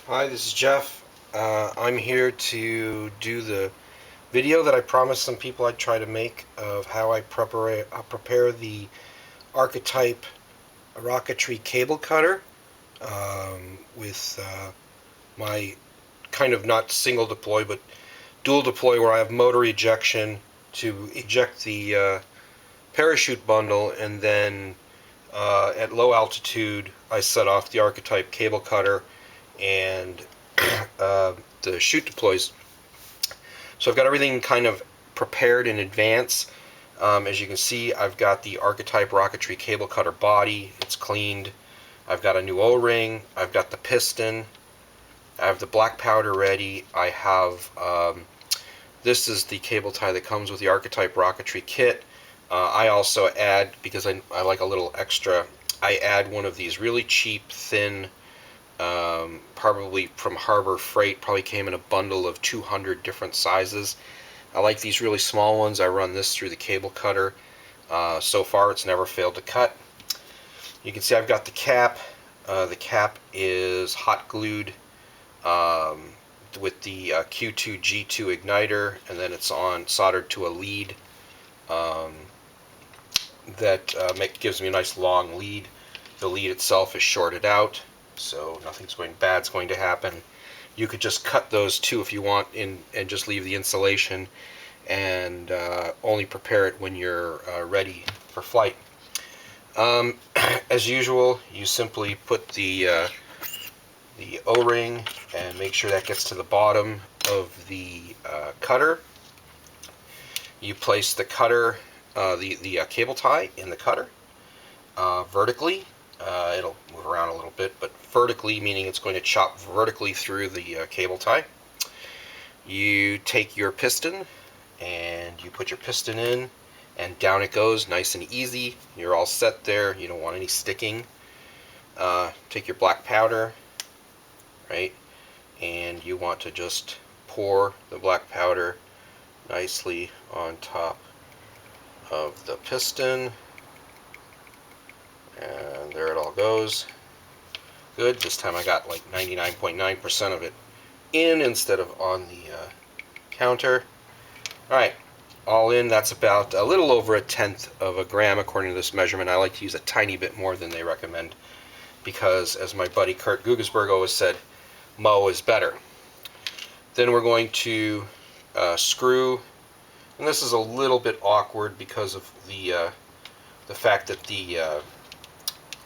Hi, this is Jeff. I'm here to do the video that I promised some people I'd try to make of how I prepare the Archetype Rocketry Cable Cutter with my kind of not single deploy but dual deploy, where I have motor ejection to eject the parachute bundle, and then at low altitude I set off the Archetype Cable Cutter and the chute deploys. So I've got everything kind of prepared in advance. As you can see, I've got the Archetype Rocketry Cable Cutter body. It's cleaned. I've got a new O-ring. I've got the piston. I have the black powder ready. I have this is the cable tie that comes with the Archetype Rocketry kit. I also add, because I like a little extra, I add one of these really cheap, thin, probably from Harbor Freight, probably came in a bundle of 200 different sizes. I like these really small ones. I run this through the cable cutter. So far it's never failed to cut. You can see I've got the cap. The cap is hot glued with the Q2 G2 igniter, and then it's soldered to a lead that gives me a nice long lead. The lead itself is shorted out, so nothing's bad's going to happen. You could just cut those too if you want and just leave the insulation and only prepare it when you're ready for flight. As usual, you simply put the O-ring and make sure that gets to the bottom of the cutter. You place the cutter, the cable tie in the cutter vertically. It'll move around a little bit, but vertically, meaning it's going to chop vertically through the cable tie. You take your piston and you put your piston in, and down it goes, nice and easy. You're all set there. You don't want any sticking. Take your black powder, right, and you want to just pour the black powder nicely on top of the piston, and there it all goes. Good. This time I got like 99.9% of it in instead of on the counter. Alright, all in. That's about a little over 1/10 of a gram according to this measurement. I like to use a tiny bit more than they recommend because, as my buddy Kurt Gugesberg always said, Mo is better. Then we're going to screw, and this is a little bit awkward because of the fact that the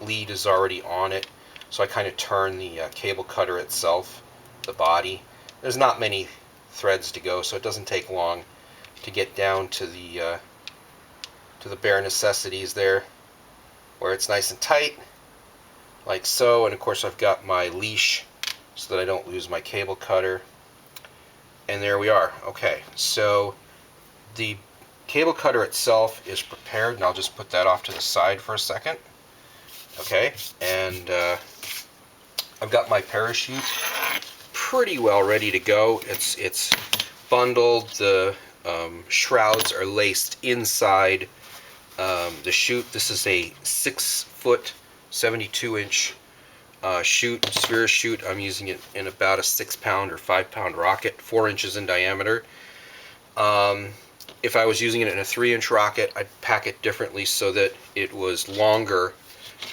lead is already on it. So I kind of turn the cable cutter itself, the body. There's not many threads to go, so it doesn't take long to get down to the bare necessities there, where it's nice and tight, like so. And of course I've got my leash so that I don't lose my cable cutter. And there we are. Okay, so the cable cutter itself is prepared, and I'll just put that off to the side for a second. Okay, and I've got my parachute pretty well ready to go. It's bundled. The shrouds are laced inside the chute. This is a 6-foot, 72-inch chute, sphere chute. I'm using it in about a 6-pound or 5-pound rocket, 4 inches in diameter. If I was using it in a 3-inch rocket, I'd pack it differently so that it was longer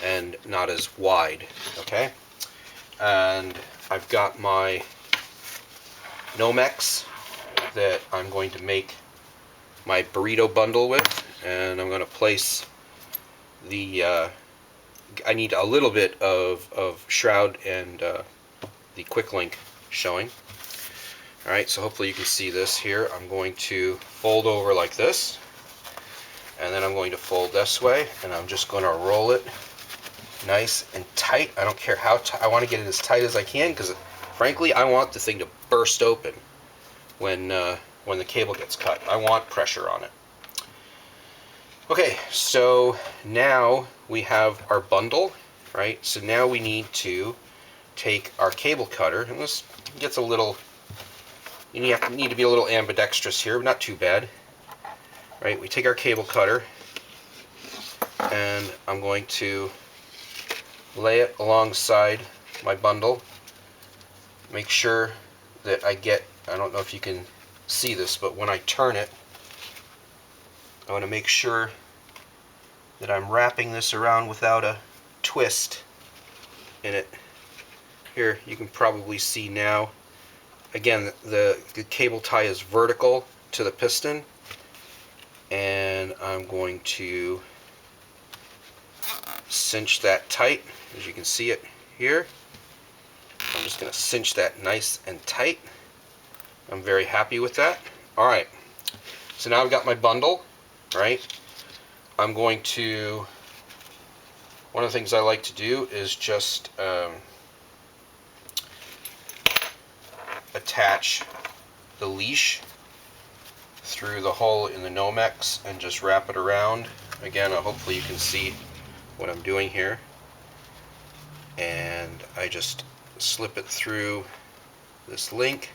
and not as wide. Okay, and I've got my Nomex that I'm going to make my burrito bundle with, and I'm going to place the I need a little bit of shroud and the quick link showing. Alright, so hopefully you can see this here. I'm going to fold over like this, and then I'm going to fold this way, and I'm just going to roll it nice and tight. I don't care how tight. I want to get it as tight as I can because, frankly, I want the thing to burst open when the cable gets cut. I want pressure on it. Okay, so now we have our bundle, right? So now we need to take our cable cutter, and this gets a little, you need to be a little ambidextrous here, but not too bad. Right, we take our cable cutter, and I'm going to lay it alongside my bundle make sure that I don't know if you can see this, but when I turn it, I want to make sure that I'm wrapping this around without a twist in it. Here, you can probably see now. Again, the cable tie is vertical to the piston, and I'm going to cinch that tight, as you can see it here. I'm just going to cinch that nice and tight. I'm very happy with that. Alright, so now I've got my bundle, right? I'm going to, one of the things I like to do is just attach the leash through the hole in the Nomex and just wrap it around. Again, hopefully you can see what I'm doing here. And I just slip it through this link.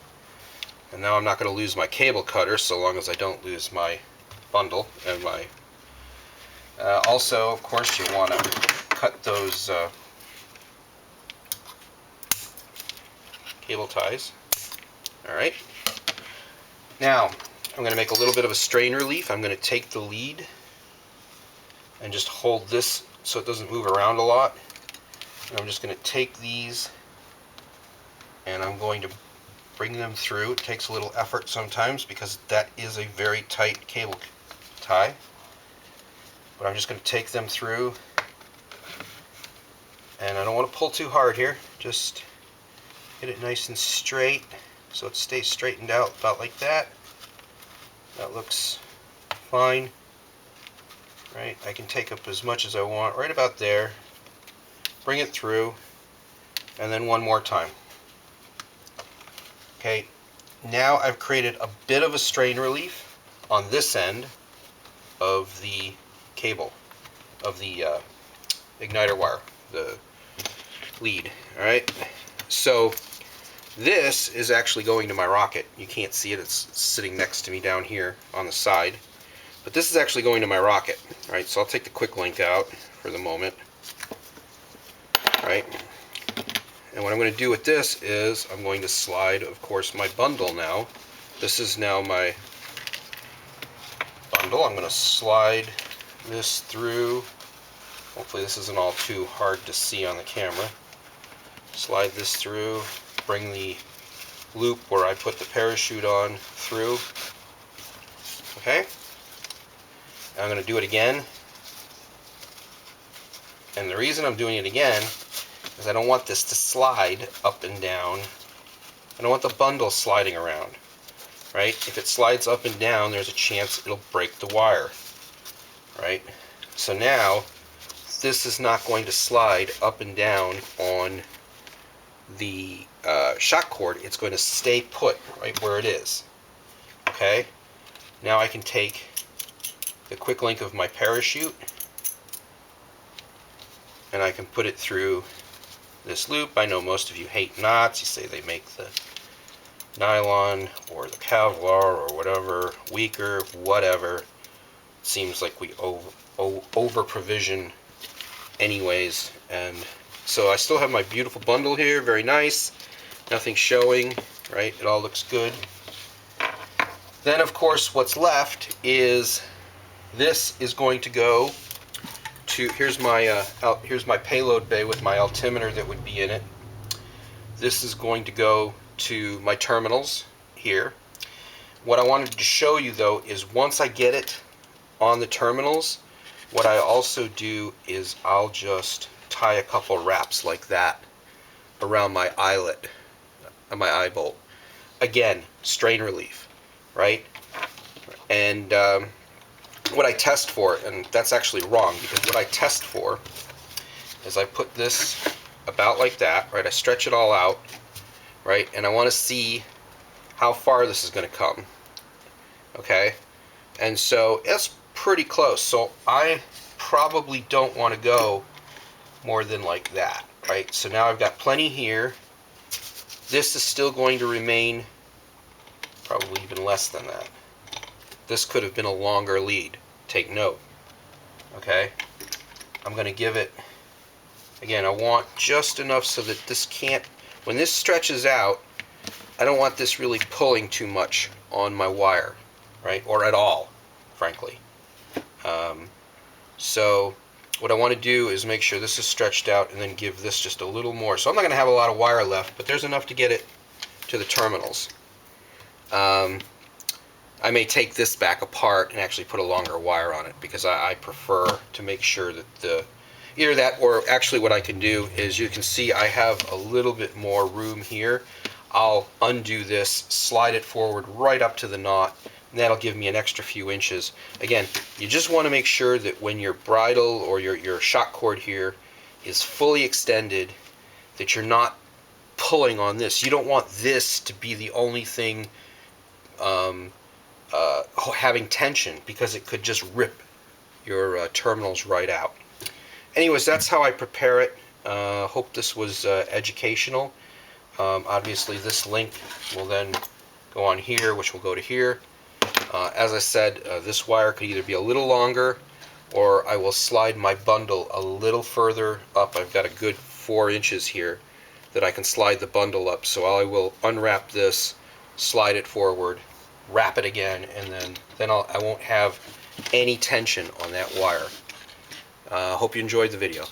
And now I'm not going to lose my cable cutter so long as I don't lose my bundle and my... also, of course, you want to cut those cable ties. Alright. Now, I'm going to make a little bit of a strain relief. I'm going to take the lead and just hold this so it doesn't move around a lot. And I'm just going to take these and I'm going to bring them through. It takes a little effort sometimes because that is a very tight cable tie. But I'm just going to take them through, and I don't want to pull too hard here. Just get it nice and straight so it stays straightened out about like that. That looks fine. Right, I can take up as much as I want right about there. Bring it through, and then one more time. Okay, now I've created a bit of a strain relief on this end of the cable, of the igniter wire, the lead. Alright, so this is actually going to my rocket. You can't see it, it's sitting next to me down here on the side. But this is actually going to my rocket. Alright, so I'll take the quick link out for the moment. Alright, and what I'm going to do with this is I'm going to slide, of course, my bundle now. This is now my bundle. I'm going to slide this through. Hopefully this isn't all too hard to see on the camera. Slide this through, bring the loop where I put the parachute on through. Okay? I'm going to do it again. And the reason I'm doing it again is I don't want this to slide up and down. I don't want the bundle sliding around. Right? If it slides up and down, there's a chance it'll break the wire. Right? So now, this is not going to slide up and down on the shock cord. It's going to stay put right where it is. Okay? Now I can take the quick link of my parachute and I can put it through this loop. I know most of you hate knots. You say they make the nylon or the Kevlar or whatever weaker, whatever. Seems like we over provision anyways. And so I still have my beautiful bundle here, very nice, nothing showing, right? It all looks good. Then of course what's left is this is going to go to, here's my payload bay with my altimeter that would be in it. This is going to go to my terminals here. What I wanted to show you though is once I get it on the terminals, what I also do is I'll just tie a couple wraps like that around my eyelet, my eye bolt. Again, strain relief, right? And what I test for, and that's actually wrong, because what I test for is I put this about like that, right? I stretch it all out, right? And I want to see how far this is going to come, okay? And so it's pretty close, so I probably don't want to go more than like that, right? So now I've got plenty here. This is still going to remain probably even less than that. This could have been a longer lead. Take note. Okay? I'm going to give it, again, I want just enough so that this can't when this stretches out, I don't want this really pulling too much on my wire, right? Or at all, frankly. So what I want to do is make sure this is stretched out and then give this just a little more. So I'm not going to have a lot of wire left, but there's enough to get it to the terminals. I may take this back apart and actually put a longer wire on it because I prefer to make sure that either that, or actually what I can do is, you can see I have a little bit more room here. I'll undo this, slide it forward right up to the knot, and that'll give me an extra few inches. Again, you just want to make sure that when your bridle or your shock cord here is fully extended, that you're not pulling on this. You don't want this to be the only thing having tension, because it could just rip your terminals right out. Anyways, that's how I prepare it. Hope this was educational. Obviously this link will then go on here, which will go to here. As I said, this wire could either be a little longer, or I will slide my bundle a little further up. I've got a good 4 inches here that I can slide the bundle up. So I will unwrap this, slide it forward, wrap it again, and then I won't have any tension on that wire. Hope you enjoyed the video.